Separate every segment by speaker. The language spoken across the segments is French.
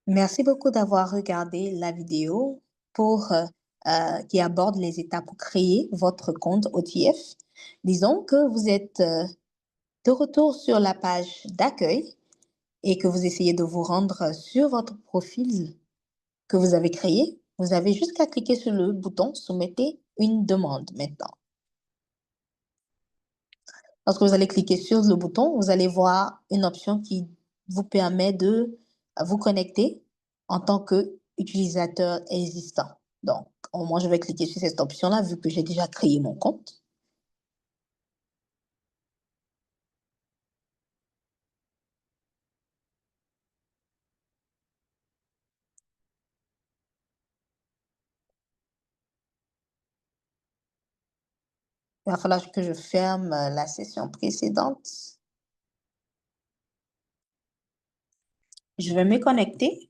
Speaker 1: Merci beaucoup d'avoir regardé la vidéo qui aborde les étapes pour créer votre compte OTF. Disons que vous êtes de retour sur la page d'accueil et que vous essayez de vous rendre sur votre profil que vous avez créé. Vous avez juste qu'à cliquer sur le bouton «Soumettez une demande» maintenant. Lorsque vous allez cliquer sur le bouton, vous allez voir une option qui vous permet de vous connecter en tant qu'utilisateur existant. Donc, moi, je vais cliquer sur cette option-là vu que j'ai déjà créé mon compte. Il va falloir que je ferme la session précédente. Je vais me connecter.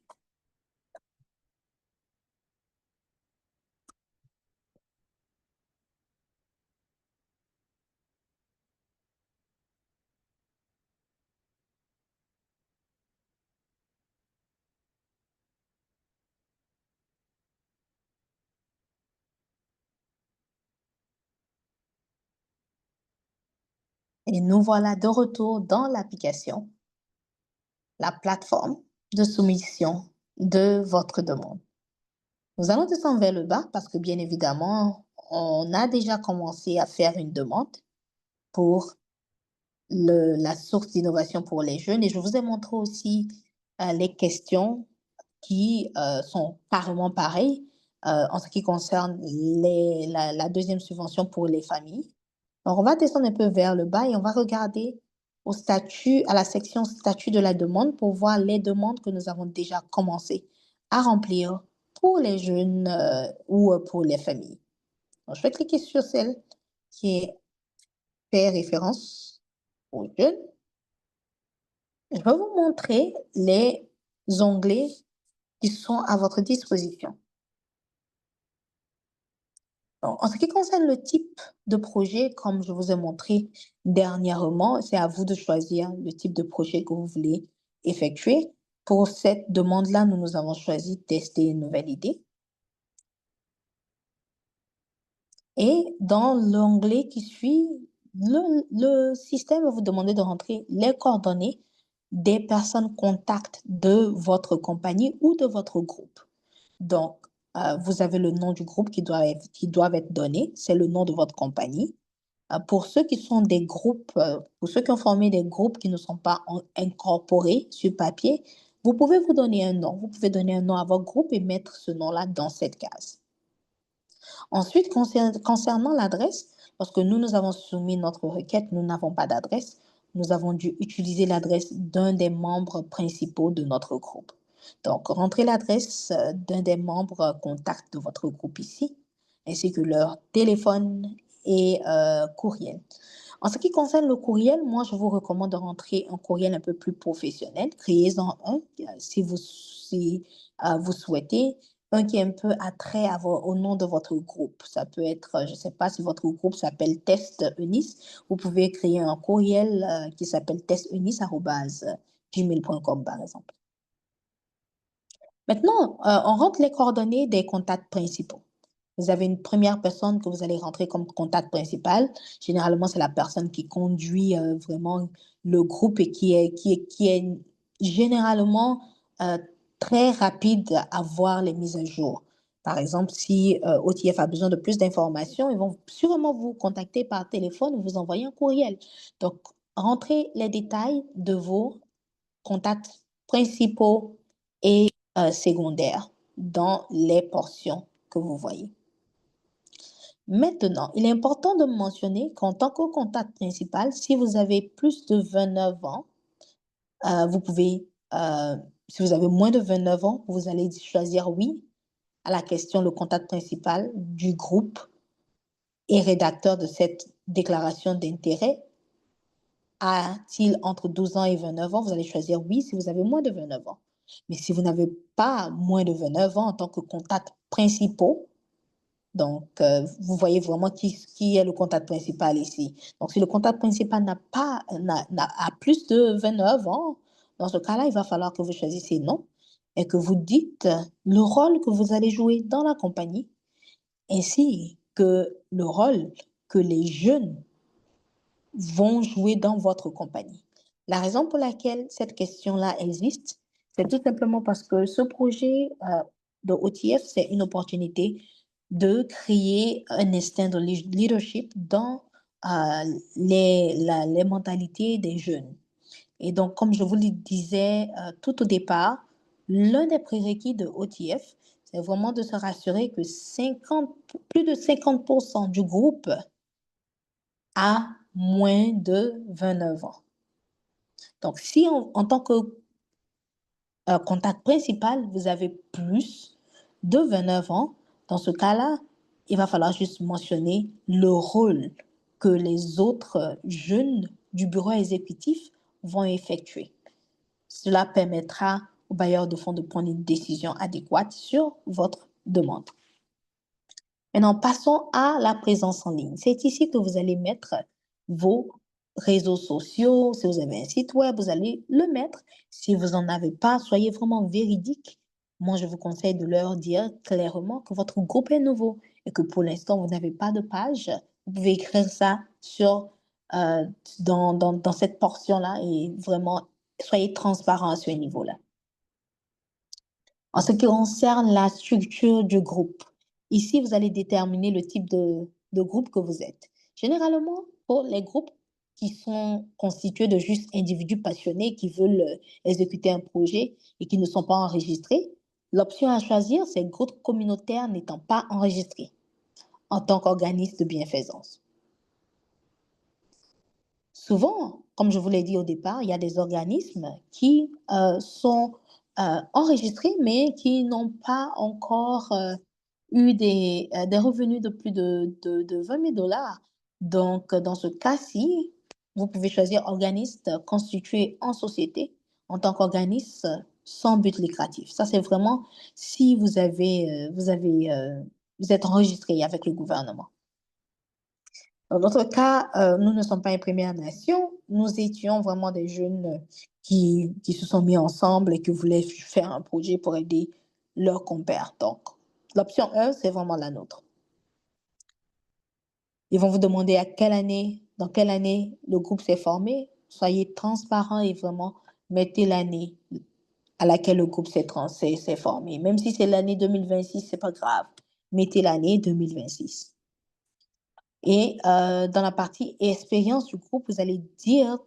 Speaker 1: Et nous voilà de retour dans l'application, la plateforme de soumission de votre demande. Nous allons descendre vers le bas parce que bien évidemment, on a déjà commencé à faire une demande pour la source d'innovation pour les jeunes et je vous ai montré aussi les questions qui sont carrément pareilles en ce qui concerne la deuxième subvention pour les familles. Donc, on va descendre un peu vers le bas et on va regarder au statut, à la section statut de la demande pour voir les demandes que nous avons déjà commencé à remplir pour les jeunes ou pour les familles. Donc, je vais cliquer sur celle qui fait référence aux jeunes. Je vais vous montrer les onglets qui sont à votre disposition. Donc, en ce qui concerne le type de projet, comme je vous ai montré dernièrement, c'est à vous de choisir le type de projet que vous voulez effectuer. Pour cette demande-là, nous avons choisi tester une nouvelle idée. Et dans l'onglet qui suit, le système va vous demander de rentrer les coordonnées des personnes contacts de votre compagnie ou de votre groupe. Donc, vous avez le nom du groupe qui doivent être donnés, c'est le nom de votre compagnie. Pour ceux qui sont des groupes, pour ceux qui ont formé des groupes qui ne sont pas incorporés sur papier, vous pouvez vous donner un nom. Vous pouvez donner un nom à votre groupe et mettre ce nom-là dans cette case. Ensuite, concernant l'adresse, parce que nous avons soumis notre requête, nous n'avons pas d'adresse, nous avons dû utiliser l'adresse d'un des membres principaux de notre groupe. Donc, rentrez l'adresse d'un des membres contacts de votre groupe ici, ainsi que leur téléphone et courriel. En ce qui concerne le courriel, moi, je vous recommande de rentrer un courriel un peu plus professionnel. Créez-en un si vous souhaitez, un qui est un peu attrait au nom de votre groupe. Ça peut être, je ne sais pas si votre groupe s'appelle Test Eunice, vous pouvez créer un courriel qui s'appelle testeunice@gmail.com par exemple. Maintenant, on rentre les coordonnées des contacts principaux. Vous avez une première personne que vous allez rentrer comme contact principal. Généralement, c'est la personne qui conduit vraiment le groupe et qui est généralement euh, très rapide à voir les mises à jour. Par exemple, si OTF a besoin de plus d'informations, ils vont sûrement vous contacter par téléphone ou vous envoyer un courriel. Donc, rentrez les détails de vos contacts principaux et secondaires dans les portions que vous voyez. Maintenant, il est important de mentionner qu'en tant que contact principal, si vous avez plus de 29 ans, vous pouvez, si vous avez moins de 29 ans, vous allez choisir oui à la question le contact principal du groupe et rédacteur de cette déclaration d'intérêt. A-t-il entre 12 ans et 29 ans? Vous allez choisir oui si vous avez moins de 29 ans. Mais si vous n'avez pas moins de 29 ans en tant que contact principal, donc vous voyez vraiment qui est le contact principal ici. Donc si le contact principal a plus de 29 ans, dans ce cas-là, il va falloir que vous choisissiez non. et que vous dites le rôle que vous allez jouer dans la compagnie, ainsi que le rôle que les jeunes vont jouer dans votre compagnie. La raison pour laquelle cette question-là existe, c'est tout simplement parce que ce projet de OTF, c'est une opportunité de créer un instinct de leadership dans les mentalités des jeunes. Et donc, comme je vous le disais tout au départ, l'un des prérequis de OTF, c'est vraiment de se rassurer que plus de 50% du groupe a moins de 29 ans. Donc, si en tant que contact principal, vous avez plus de 29 ans, dans ce cas-là, il va falloir juste mentionner le rôle que les autres jeunes du bureau exécutif vont effectuer. Cela permettra au bailleur de fonds de prendre une décision adéquate sur votre demande. Maintenant, passons à la présence en ligne. C'est ici que vous allez mettre vos réseaux sociaux. Si vous avez un site web, vous allez le mettre. Si vous n'en avez pas, soyez vraiment véridique. Moi, je vous conseille de leur dire clairement que votre groupe est nouveau et que pour l'instant, vous n'avez pas de page. Vous pouvez écrire ça dans cette portion-là et vraiment, soyez transparent à ce niveau-là. En ce qui concerne la structure du groupe, ici, vous allez déterminer le type de groupe que vous êtes. Généralement, pour les groupes qui sont constitués de juste individus passionnés qui veulent exécuter un projet et qui ne sont pas enregistrés, l'option à choisir, c'est groupe communautaire n'étant pas enregistré en tant qu'organisme de bienfaisance. Souvent, comme je vous l'ai dit au départ, il y a des organismes qui sont enregistrés, mais qui n'ont pas encore eu des revenus de plus de 20 000 dollars. Donc, dans ce cas-ci, vous pouvez choisir organisme constitué en société en tant qu'organisme sans but lucratif. Ça, c'est vraiment si vous êtes enregistré avec le gouvernement. Dans notre cas, nous ne sommes pas une Première Nation. Nous étions vraiment des jeunes qui se sont mis ensemble et qui voulaient faire un projet pour aider leurs compères. Donc, l'option 1, c'est vraiment la nôtre. Ils vont vous demander dans quelle année le groupe s'est formé. Soyez transparent et vraiment mettez l'année à laquelle le groupe s'est formé. Même si c'est l'année 2026, c'est pas grave. Mettez l'année 2026. Et dans la partie expérience du groupe, vous allez dire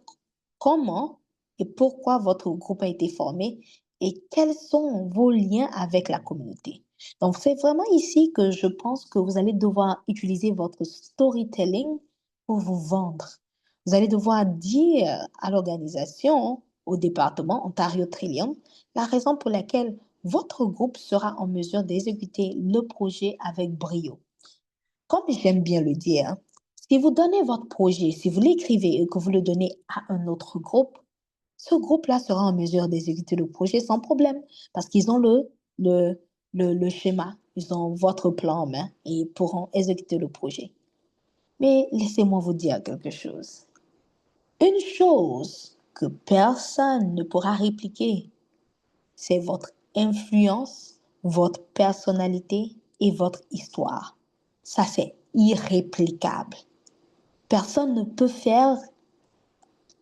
Speaker 1: comment et pourquoi votre groupe a été formé et quels sont vos liens avec la communauté. Donc, c'est vraiment ici que je pense que vous allez devoir utiliser votre storytelling pour vous vendre. Vous allez devoir dire à l'organisation, au département Ontario Trillium, la raison pour laquelle votre groupe sera en mesure d'exécuter le projet avec brio. Comme j'aime bien le dire, hein, si vous donnez votre projet, si vous l'écrivez et que vous le donnez à un autre groupe, ce groupe-là sera en mesure d'exécuter le projet sans problème parce qu'ils ont le schéma, ils ont votre plan en main et ils pourront exécuter le projet. Mais laissez-moi vous dire quelque chose. Une chose que personne ne pourra répliquer, c'est votre influence, votre personnalité et votre histoire. Ça, c'est irréplicable. Personne ne peut faire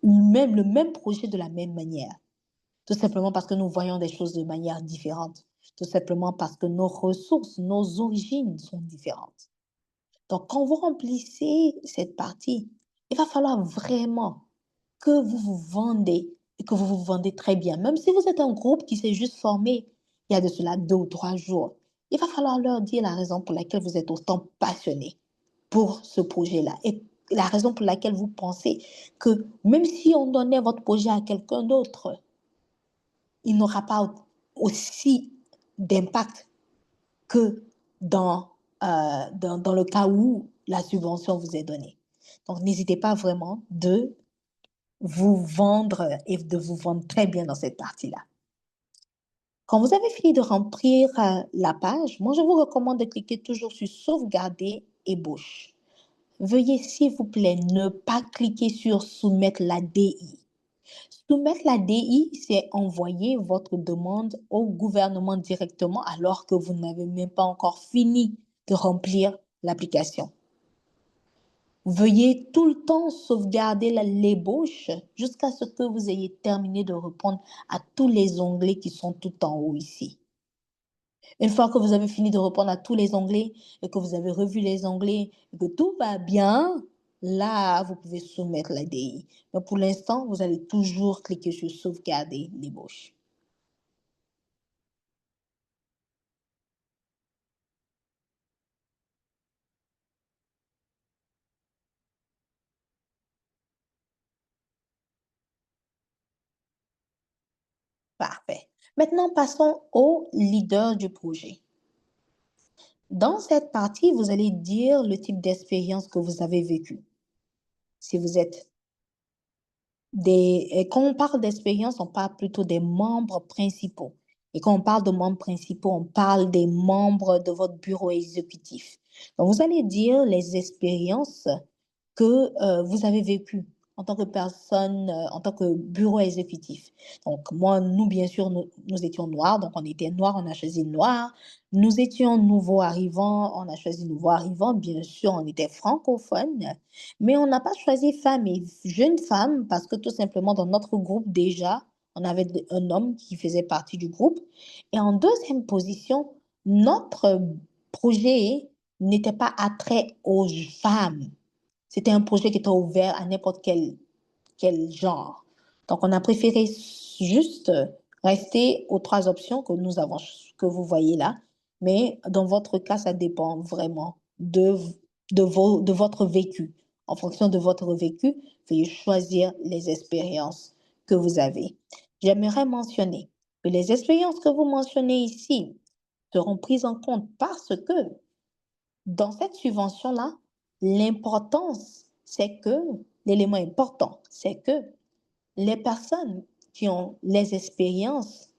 Speaker 1: le même projet de la même manière. Tout simplement parce que nous voyons des choses de manière différente. Tout simplement parce que nos ressources, nos origines sont différentes. Donc, quand vous remplissez cette partie, il va falloir vraiment que vous vous vendez et que vous vous vendez très bien. Même si vous êtes un groupe qui s'est juste formé il y a de cela 2 ou 3 jours, il va falloir leur dire la raison pour laquelle vous êtes autant passionné pour ce projet-là et la raison pour laquelle vous pensez que même si on donnait votre projet à quelqu'un d'autre, il n'aura pas aussi d'impact que dans le cas où la subvention vous est donnée. Donc, n'hésitez pas vraiment de vous vendre et de vous vendre très bien dans cette partie-là. Quand vous avez fini de remplir la page, moi, je vous recommande de cliquer toujours sur Sauvegarder ébauche. Veuillez, s'il vous plaît, ne pas cliquer sur Soumettre la DI. Soumettre la DI, c'est envoyer votre demande au gouvernement directement alors que vous n'avez même pas encore fini de remplir l'application. Veuillez tout le temps sauvegarder l'ébauche jusqu'à ce que vous ayez terminé de répondre à tous les onglets qui sont tout en haut ici. Une fois que vous avez fini de répondre à tous les onglets et que vous avez revu les onglets et que tout va bien, là, vous pouvez soumettre la DI. Mais pour l'instant, vous allez toujours cliquer sur sauvegarder l'ébauche. Parfait. Maintenant, passons au leader du projet. Dans cette partie, vous allez dire le type d'expérience que vous avez vécu. Si vous êtes et quand on parle d'expérience, on parle plutôt des membres principaux. Et quand on parle de membres principaux, on parle des membres de votre bureau exécutif. Donc, vous allez dire les expériences que vous avez vécues en tant que personne, en tant que bureau exécutif. Donc, moi, nous, bien sûr, nous étions noirs, donc on était noirs, on a choisi noir. Nous étions nouveaux arrivants, on a choisi nouveau arrivants. Bien sûr, on était francophones. Mais on n'a pas choisi femme et jeune femme parce que tout simplement dans notre groupe déjà, on avait un homme qui faisait partie du groupe. Et en deuxième position, notre projet n'était pas attrait aux femmes. C'était un projet qui était ouvert à n'importe quel genre. Donc, on a préféré juste rester aux trois options que nous avons, que vous voyez là. Mais dans votre cas, ça dépend vraiment de votre vécu. En fonction de votre vécu, veuillez choisir les expériences que vous avez. J'aimerais mentionner que les expériences que vous mentionnez ici seront prises en compte parce que dans cette subvention-là, l'importance, c'est que, l'élément important, c'est que les personnes qui ont les expériences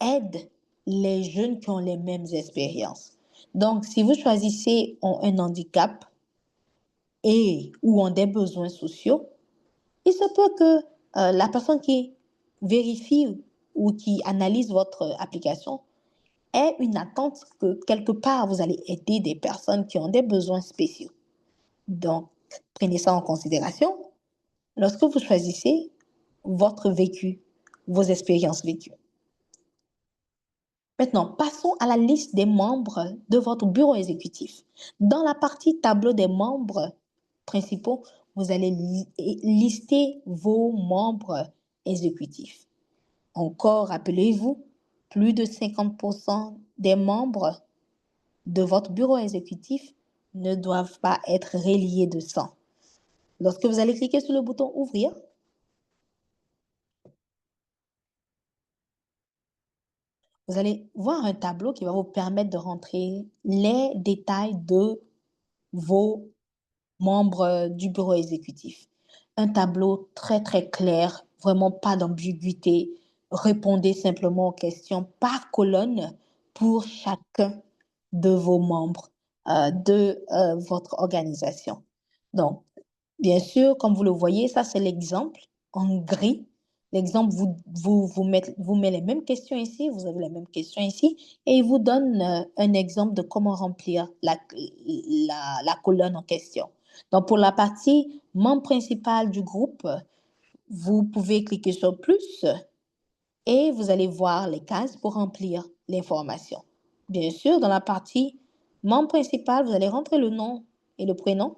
Speaker 1: aident les jeunes qui ont les mêmes expériences. Donc, si vous choisissez un handicap et ou ont des besoins sociaux, il se peut que la personne qui vérifie ou qui analyse votre application ait une attente que quelque part vous allez aider des personnes qui ont des besoins spéciaux. Donc, prenez ça en considération lorsque vous choisissez votre vécu, vos expériences vécues. Maintenant, passons à la liste des membres de votre bureau exécutif. Dans la partie tableau des membres principaux, vous allez lister vos membres exécutifs. Encore, rappelez-vous, plus de 50% des membres de votre bureau exécutif ne doivent pas être reliés de sang. Lorsque vous allez cliquer sur le bouton Ouvrir, vous allez voir un tableau qui va vous permettre de rentrer les détails de vos membres du bureau exécutif. Un tableau très, très clair, vraiment pas d'ambiguïté. Répondez simplement aux questions par colonne pour chacun de vos membres de votre organisation. Donc, bien sûr, comme vous le voyez, ça c'est l'exemple en gris. L'exemple vous met les mêmes questions ici, vous avez les mêmes questions ici, et il vous donne un exemple de comment remplir la colonne en question. Donc, pour la partie membre principal du groupe, vous pouvez cliquer sur plus et vous allez voir les cases pour remplir l'information. Bien sûr, dans la partie membre principal, vous allez rentrer le nom et le prénom.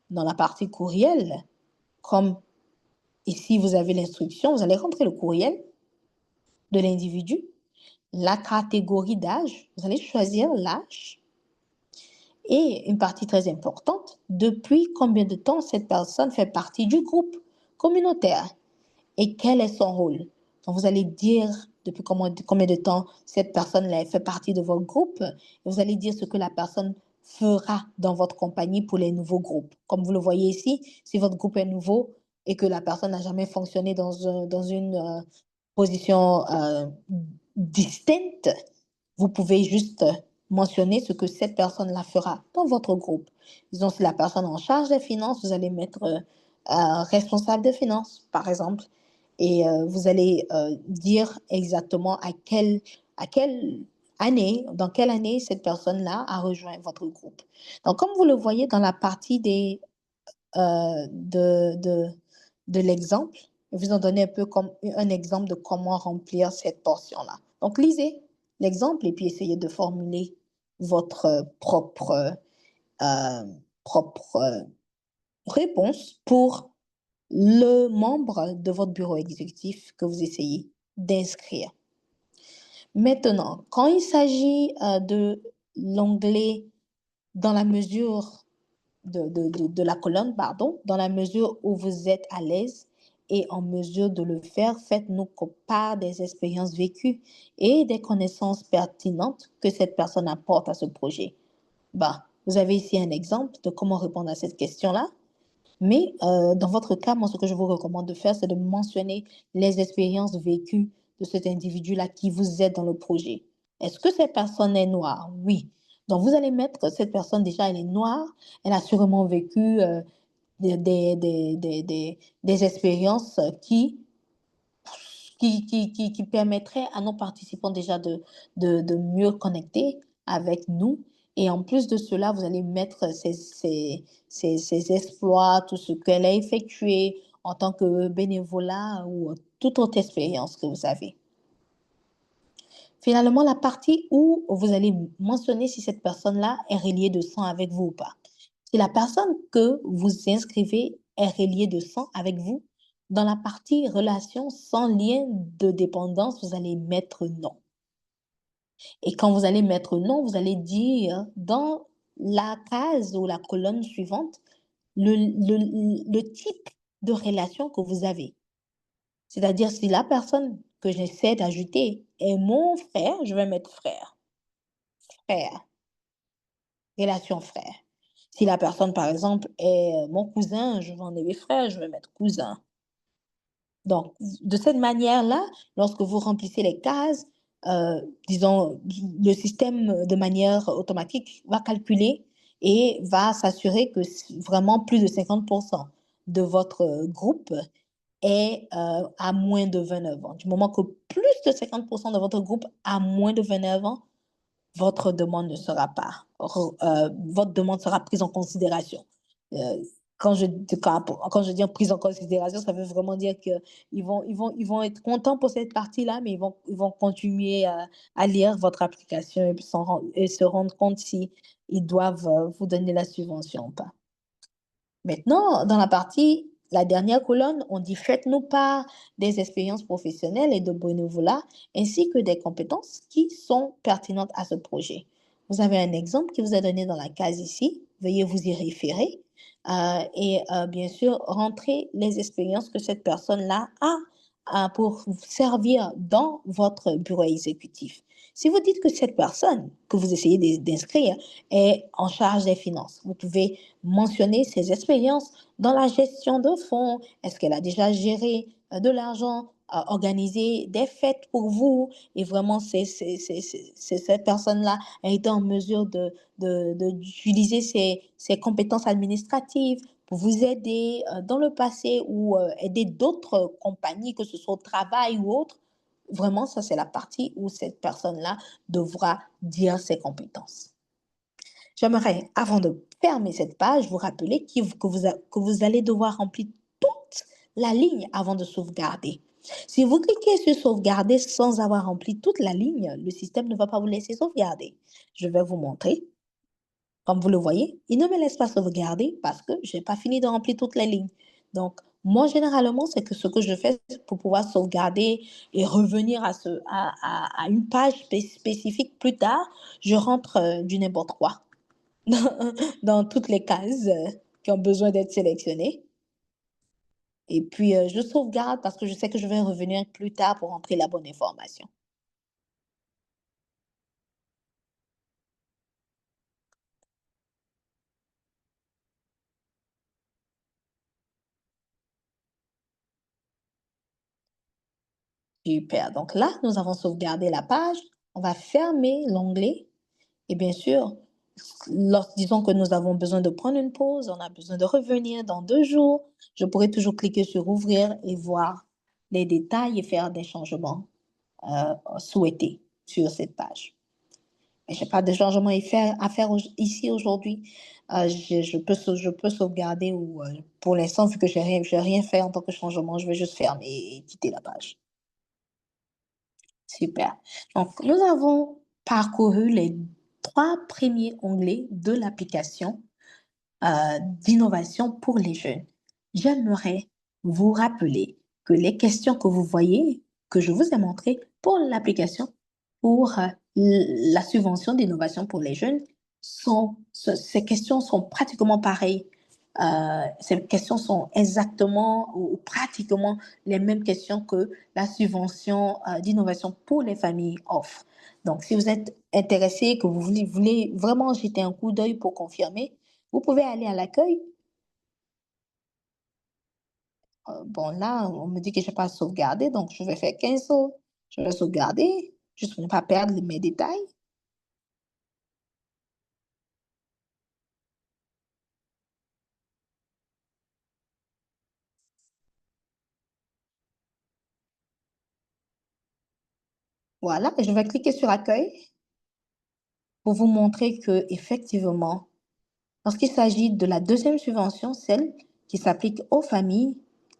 Speaker 1: Dans la partie courriel, comme ici vous avez l'instruction, vous allez rentrer le courriel de l'individu, la catégorie d'âge, vous allez choisir l'âge et une partie très importante, depuis combien de temps cette personne fait partie du groupe communautaire et quel est son rôle. Donc, vous allez dire depuis combien de temps cette personne fait partie de votre groupe et vous allez dire ce que la personne fera dans votre compagnie pour les nouveaux groupes. Comme vous le voyez ici, si votre groupe est nouveau et que la personne n'a jamais fonctionné dans une position distincte, vous pouvez juste mentionner ce que cette personne-là fera dans votre groupe. Disons, si la personne en charge des finances, vous allez mettre responsable des finances, par exemple. Et vous allez dire exactement à quelle année, dans quelle année cette personne-là a rejoint votre groupe. Donc, comme vous le voyez dans la partie euh, de, de, de l'exemple, je vais vous en donner un peu comme un exemple de comment remplir cette portion-là. Donc, lisez l'exemple et puis essayez de formuler votre euh, propre réponse pour le membre de votre bureau exécutif que vous essayez d'inscrire. Maintenant, quand il s'agit de l'onglet dans la mesure de la colonne, pardon, dans la mesure où vous êtes à l'aise et en mesure de le faire, faites-nous part des expériences vécues et des connaissances pertinentes que cette personne apporte à ce projet. Bah, vous avez ici un exemple de comment répondre à cette question-là. Mais dans votre cas, moi, ce que je vous recommande de faire, c'est de mentionner les expériences vécues de cet individu-là qui vous aide dans le projet. Est-ce que cette personne est noire? Oui. Donc, vous allez mettre cette personne, déjà, elle est noire, elle a sûrement vécu des expériences qui permettrait à nos participants déjà de mieux connecter avec nous. Et en plus de cela, vous allez mettre ses exploits, tout ce qu'elle a effectué en tant que bénévolat ou toute autre expérience que vous avez. Finalement, la partie où vous allez mentionner si cette personne-là est reliée de sang avec vous ou pas. Si la personne que vous inscrivez est reliée de sang avec vous, dans la partie relation sans lien de dépendance, vous allez mettre non. Et quand vous allez mettre non, vous allez dire dans la case ou la colonne suivante le type de relation que vous avez. C'est-à-dire, si la personne que j'essaie d'ajouter est mon frère, je vais mettre frère. Frère, relation frère. Si la personne, par exemple, est mon cousin, je vais enlever frère, je vais mettre cousin. Donc, de cette manière-là, lorsque vous remplissez les cases, disons, le système de manière automatique va calculer et va s'assurer que vraiment plus de 50% de votre groupe est à moins de 29 ans. Du moment que plus de 50% de votre groupe a moins de 29 ans, votre demande ne sera pas, votre demande sera prise en considération. Euh, quand je dis prise en considération, ça veut vraiment dire qu'ils vont être contents pour cette partie-là, mais ils vont continuer à lire votre application et se rendre compte si ils doivent vous donner la subvention ou pas. Maintenant, dans la dernière colonne, on dit faites-nous part des expériences professionnelles et de bénévolat, ainsi que des compétences qui sont pertinentes à ce projet. Vous avez un exemple qui vous est donné dans la case ici. Veuillez vous y référer et bien sûr, rentrer les expériences que cette personne-là a pour vous servir dans votre bureau exécutif. Si vous dites que cette personne que vous essayez d'inscrire est en charge des finances, vous pouvez mentionner ses expériences dans la gestion de fonds. Est-ce qu'elle a déjà géré de l'argent, organisé des fêtes pour vous? Et vraiment, cette personne-là a été en mesure d'utiliser ses compétences administratives pour vous aider dans le passé ou aider d'autres compagnies, que ce soit au travail ou autre. Vraiment, ça, c'est la partie où cette personne-là devra dire ses compétences. J'aimerais, avant de fermer cette page, vous rappeler que vous allez devoir remplir toute la ligne avant de sauvegarder. Si vous cliquez sur sauvegarder sans avoir rempli toute la ligne, le système ne va pas vous laisser sauvegarder. Je vais vous montrer. Comme vous le voyez, il ne me laisse pas sauvegarder parce que je n'ai pas fini de remplir toutes les lignes. Donc, moi, généralement, c'est que ce que je fais pour pouvoir sauvegarder et revenir à une page spécifique plus tard, je rentre du n'importe quoi dans toutes les cases qui ont besoin d'être sélectionnées. Et puis, je sauvegarde parce que je sais que je vais revenir plus tard pour entrer la bonne information. Super. Donc là, nous avons sauvegardé la page. On va fermer l'onglet. Et bien sûr, disons que nous avons besoin de prendre une pause, on a besoin de revenir dans 2 jours, je pourrais toujours cliquer sur ouvrir et voir les détails et faire des changements souhaités sur cette page. Mais je n'ai pas de changement à faire ici aujourd'hui. Je peux sauvegarder ou pour l'instant, vu que j'ai rien fait en tant que changement, je vais juste fermer et quitter la page. Super. Donc, nous avons parcouru les 3 premiers onglets de l'application d'innovation pour les jeunes. J'aimerais vous rappeler que les questions que vous voyez, que je vous ai montrées pour l'application pour la subvention d'innovation pour les jeunes, ces questions sont pratiquement pareilles. Ces questions sont exactement ou pratiquement les mêmes questions que la subvention d'innovation pour les familles offre. Donc, si vous êtes intéressé, que vous voulez vraiment jeter un coup d'œil pour confirmer, vous pouvez aller à l'accueil. Bon, là, on me dit que je n'ai pas sauvegardé, donc je vais faire cancel. Je vais sauvegarder, juste pour ne pas perdre mes détails. Voilà, et je vais cliquer sur accueil pour vous montrer que effectivement, lorsqu'il s'agit de la deuxième subvention, celle qui s'applique aux familles,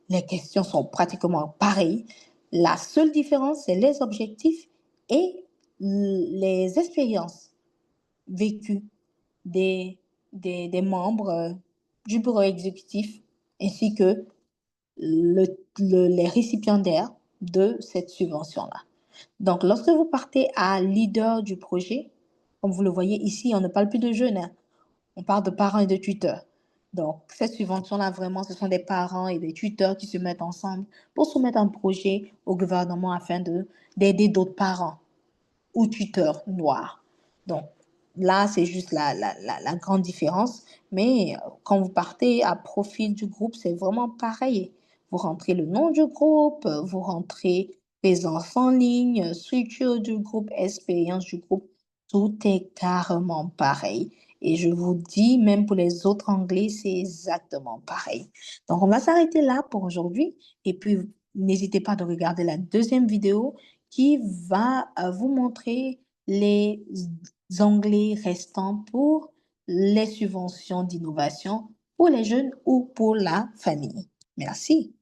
Speaker 1: les questions sont pratiquement pareilles. La seule différence, c'est les objectifs et les expériences vécues des, des membres du bureau exécutif ainsi que les récipiendaires de cette subvention-là. Donc, lorsque vous partez à leader du projet, comme vous le voyez ici, on ne parle plus de jeunes, hein, on parle de parents et de tuteurs. Donc, cette subvention-là, vraiment, ce sont des parents et des tuteurs qui se mettent ensemble pour soumettre un projet au gouvernement afin d'aider d'autres parents ou tuteur noir. Donc, là, c'est juste la grande différence. Mais quand vous partez à profil du groupe, c'est vraiment pareil. Vous rentrez le nom du groupe, vous rentrez présence en ligne, structure du groupe, expérience du groupe. Tout est carrément pareil. Et je vous dis, même pour les autres anglais, c'est exactement pareil. Donc, on va s'arrêter là pour aujourd'hui. Et puis, n'hésitez pas de regarder la deuxième vidéo qui va vous montrer les onglets restants pour les subventions d'innovation pour les jeunes ou pour la famille. Merci.